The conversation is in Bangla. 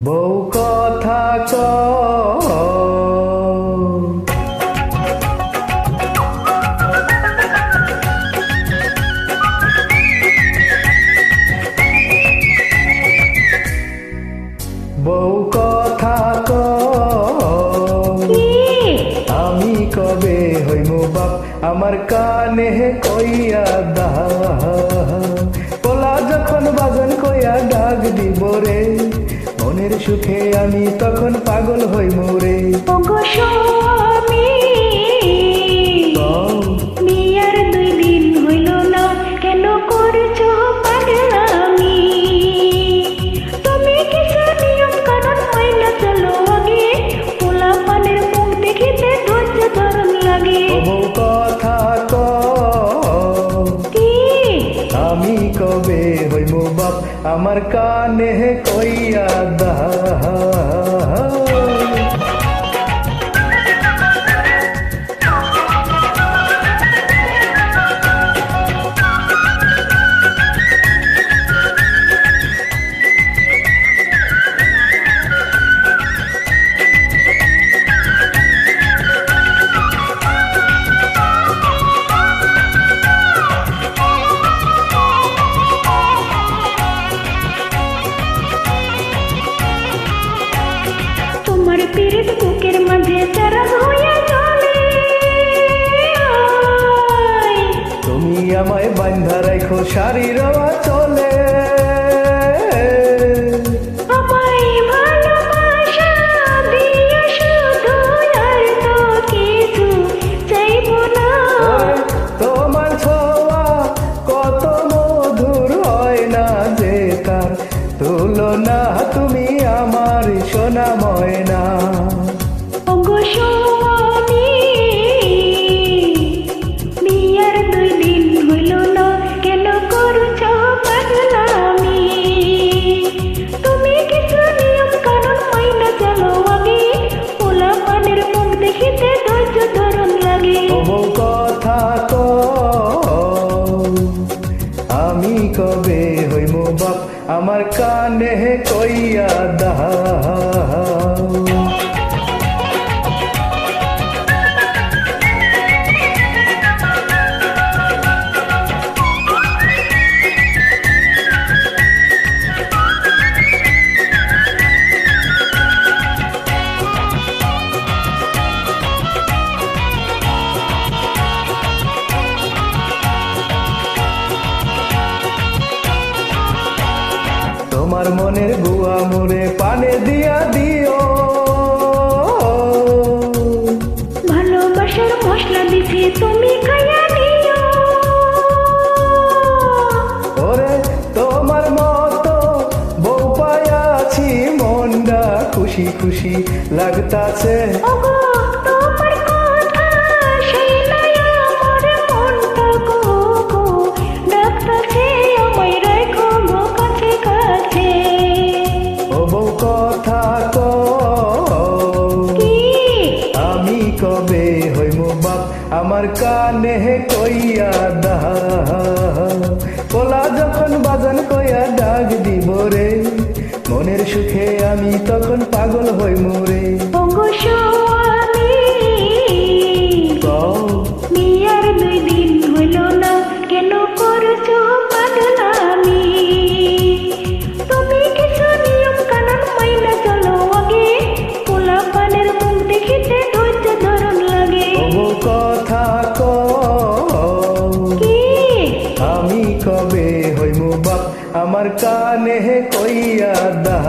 বউ কথা কয়, বউ কথা কয়, আমি কবে হইমু বাপ আমার কানে কইয়া দা, পোলা যখন বাজন কইয়া ডাক দিব রে, মনের সুখে আমি তখন পাগল হইমু রে। ওগো স্বামী, বিয়ার 2 দিন হইল না, কেন করছো পাগলামি? তুমি কিছু নিয়ম কানুন মাইনা চলো আগে, পোলা পানের মুখ দেখিতে ধৈর্য ধরন লাগে। বউ কথা কি আমি কবে হইমু বাপ আমার কানে কইয়া দা। তোমার পীড়িত বুকের মাঝে চারা হইয়া চলে, তুমি আমায় বান্ধা রাখো শাড়ির চলে, আমায় ভালোবাসা দিয়ে শুধু, আর তো কিছু চাইব না। তোমার ছোঁয়া কত মধুর হয় না যে তার তুলনা, তুমি আমার সোনা ময়না। ওগো স্বামী, বিয়ার 2 দিন হইল না, কেন করছো পাগলামি? তুমি কিছু নিয়ম কানুন মাইনা চলো আগে, পোলা পানের মুখ দেখিতে ধৈর্য ধরন লাগে। বউ কথা কয়, আমি কবে হইমু বাপ আমার কানে কইয়া দা। তোমার মনের গুয়া মোরে পানে দিয়া দিও, ভালোবাসার মশলা দিছি তুমি খাইয়া নিও। ওরে তোমার মতো বউ পাইয়াছি, মনটা খুশি খুশি লাগতাছে। ওগো তোমার কথা শুনাই আমার মনটা গো গো ডাকতাছে, আমায় রাখো গো কাছে কাছে। ও বউ কথা কয়, কি আমি কবে হইমু বাপ আমার কানে কইয়া দা, পোলা যখন বাজন কইয়া ডাক দিব রে, মনের সুখে আমি তখন পাগল হইমু রে। ওগো স্বামী, বিয়ার 2 দিন হইল না, কেন করছো পাগলামি? তুমি কিছু নিয়ম কানুন মাইনা চলো আগে, পোলা পানের মুখ দেখিতে ধৈর্য ধরন লাগে। বউ কথা কয়, কি আমি কবে হইমু বাপ আমার কানে কইয়া দা।